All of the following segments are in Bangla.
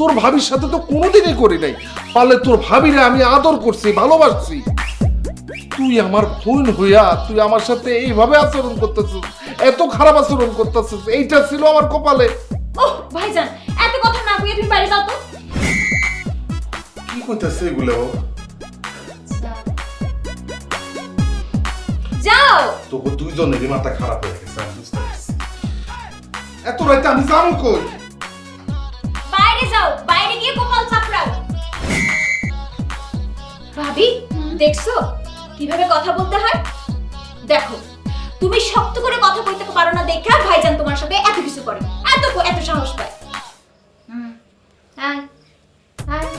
তোর ভাবির সাথে তো কোনোদিনই করি নাই। পারলে তোর ভাবিরে আমি আদর করছি, ভালোবাসছি। তুই আমার বোন হইয়া তুই আমার সাথে এইভাবে আচরণ করতেছিস, এত খারাপ আচরণ করতেছিস, এইটা ছিল আমার কপালে। ওহ ভাইজান, এত কথা না কইয়া তুমি বাইরে যাও তো। কি করতেছে এগুলো? যাও। তোকে দুইজনেরই মাথা খারাপ হয়ে গেছে, আমি বুঝতে পারছি। এত রাতে আমি যাবো কই? বাইরে যাও, বাইরে গিয়ে কপাল চাপড়াও। ভাবি, দেখছো কিভাবে কথা বলতে হয়? দেখো, তুমি শক্ত করে কথা বলতে পারো না দেখা ভাইজান তোমার সাথে এত কিছু করে, এত সাহস পায়। আয় আয়।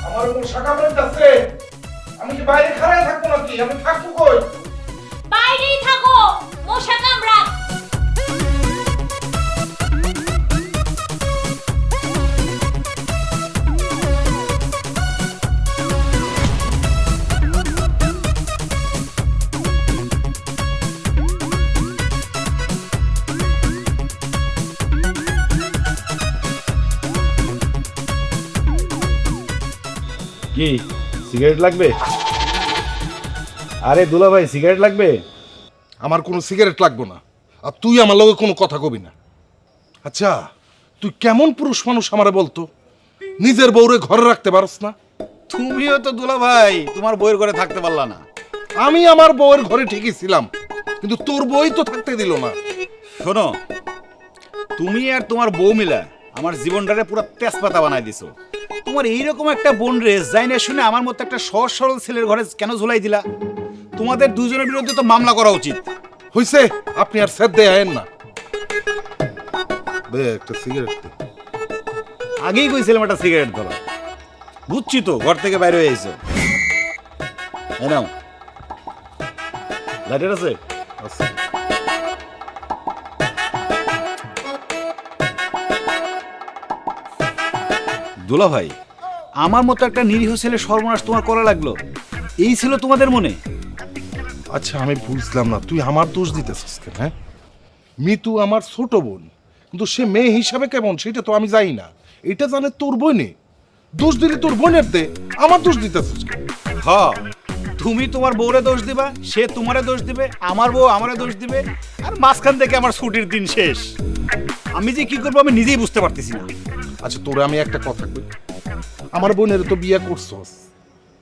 আমার মশা কামড়াচ্ছে, আমি কি বাইরে খাড়ায় থাকবো নাকি? আমি থাকবো কই? বাইরেই থাকো, মশা কামড়া। কি সিগারেট লাগবে? আরে দুলা ভাই, সিগারেট লাগবে? আমার কোনো সিগারেট লাগবো না, আর তুই আমার লগে কোনো কথা কবি না। আচ্ছা, তুই কেমন পুরুষ মানুষ আমারে বলতো? নিজের বউরে ঘরে রাখতে পারস না? তুমিও তো দুলা ভাই তোমার বইয়ের ঘরে থাকতে পারলা না। আমি আমার বউয়ের ঘরে ঠিকই ছিলাম, কিন্তু তোর বই তো থাকতে দিল না। শোনো, তুমি আর তোমার বউ মিলা আমার জীবনটারে পুরো তেজপাতা বানাই দিছো। তোমার এইরকম একটা বোন রে যাই না শুনে আমার মতো একটা সহজ সরল ছেলের ঘরে কেন ঝুলাই দিলা? তোমাদের দুজনের বিরুদ্ধে তো মামলা করা উচিত। হইছে, আপনি আর সেদ দিয়ে আয়েন না। দে একটা সিগারেট দে। আগেই কইছিলাম একটা সিগারেট ধরো। বুঝছি তো, ঘর থেকে বাইরে হয়ে আইছো। এই নাও, লাইটার আছে? আচ্ছা। দুলা ভাই, আমার মতো একটা নিরীহ ছেলে সর্বনাশ তোমার করা লাগলো, এই ছিল তোমাদের মনে? আচ্ছা, আমি বুঝলাম না তুই আমার দোষ দিতেছিস কেন? হ্যাঁ, মিতু আমার ছোট বোন, কিন্তু সে মেয়ে হিসাবে কেমন সেটা তো আমি জানি না। এটা জানে তোর বোনে। দোষ দিলে তোর বোনের দে, আমার দোষ দিতেছিস কেন? হ, তুমি তোমার বউরে দোষ দিবা, সে তোমারে দোষ দিবে, আমার বউ আমারে দোষ দিবে, আর মাঝখান থেকে আমার ছুটির দিন শেষ। আমি যে কি করবো আমি নিজেই বুঝতে পারতেছি না। আচ্ছা, তোরে আমি একটা কথা কই, আমার বোনের তো বিয়ে করছস,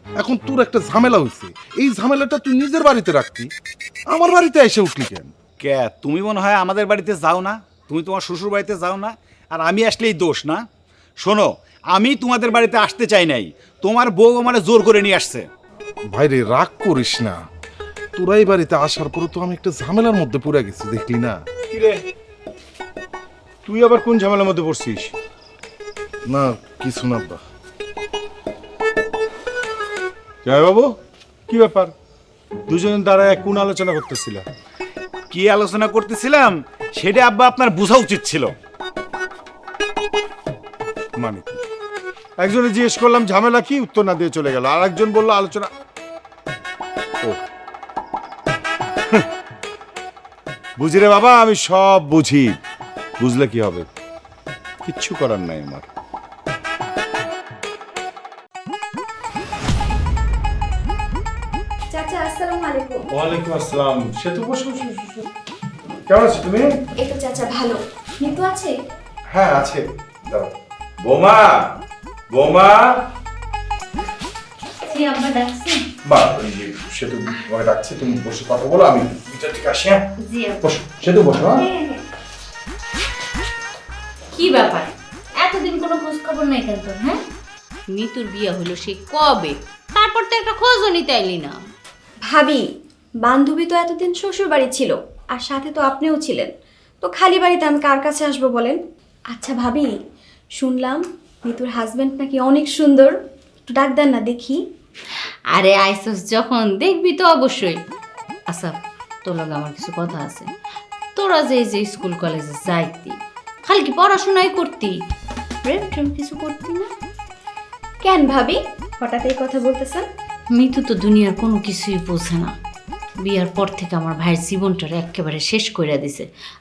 এখন তোর একটা ঝামেলা হয়েছে, এই ঝামেলাটা তুই নিজের বাড়িতে রাখতি, আমার বাড়িতে এসে উঠলি কেন? কে, তুমি মনে হয় আমাদের বাড়িতে যাও না, তুমি তোমার শ্বশুর বাড়িতে যাও না, আর আমি আসলেই দোষ না? শোনো, আমি তোমাদের বাড়িতে আসতে চাই নাই, তোমার বউ আমারে জোর করে নিয়ে আসছে। ভাইরে, রাগ করিস না, তোরা এই বাড়িতে আসার পরে তো আমি একটা ঝামেলার মধ্যে পড়ে গেছি, দেখলি না? কিরে, তুই আবার কোন ঝামেলার মধ্যে পড়ছিস? না, কিছু না বা। জয় বাবু, কি ব্যাপার? দুজন দাঁড়ায় কোন আলোচনা করতেছিল? কি আলোচনা করতেছিলাম সেটা আব্বা আপনার বোঝা উচিত ছিল। মানে কি? একজনে জিজ্ঞেস করলাম ঝামেলা কি, উত্তর না দিয়ে চলে গেল, আর একজন বললো আলোচনা। ও বুঝি রে বাবা, আমি সব বুঝি। বুঝলে কি হবে, কিচ্ছু করার নাই আমার। চাচা, আসসালামু আলাইকুম। ওয়ালাইকুম আসসালাম। সে তো বসে বসে বসে। কেমন আছো তুমি? এই তো চাচা ভালো। মিতু আছে? হ্যাঁ আছে, দাঁড়াও। বোমা, বোমা। জি আম্মা ডাকছেন? বা ওই যে সে তো তোমাকে ডাকছে, তুমি বসে কথা বলো, আমি এটা ঠিক আসি। হ্যাঁ জি বসো, সে তো বসো। হ্যাঁ কি ব্যাপার, এতদিন কোনো খোঁজ খবর নাই কেন তোর? হ্যাঁ, মিতুর বিয়ে হলো সে কবে, তারপর তো একটা খোঁজও নিতে আইলি না। ভাবি, বান্ধবী তো এতদিন শ্বশুর বাড়ি ছিল, আর সাথে তো আপনিও ছিলেন, তো খালি বাড়িতে আমি কার কাছে আসবো বলেন? আচ্ছা ভাবি, শুনলাম মিতুর হাজবেন্ড নাকি অনেক সুন্দর, একটু ডাক দেন না দেখি। আরে আইসস যখন দেখবি তো অবশ্যই। আচ্ছা, তোর লগে আমার কিছু কথা আছে। তোরা যে এই যে স্কুল কলেজে যাইতি, খালি কি পড়াশোনাই করতি, প্রেম প্রেম কিছু করতি না? কেন ভাবি হঠাৎ এই কথা বলতেছেন? মিতু তো দুনিয়ার কোনো কিছুই বোঝে না। বিয়ার পর থেকে আমার ভাইয়ের জীবনটারে একেবারে শেষ কইরা দিছে।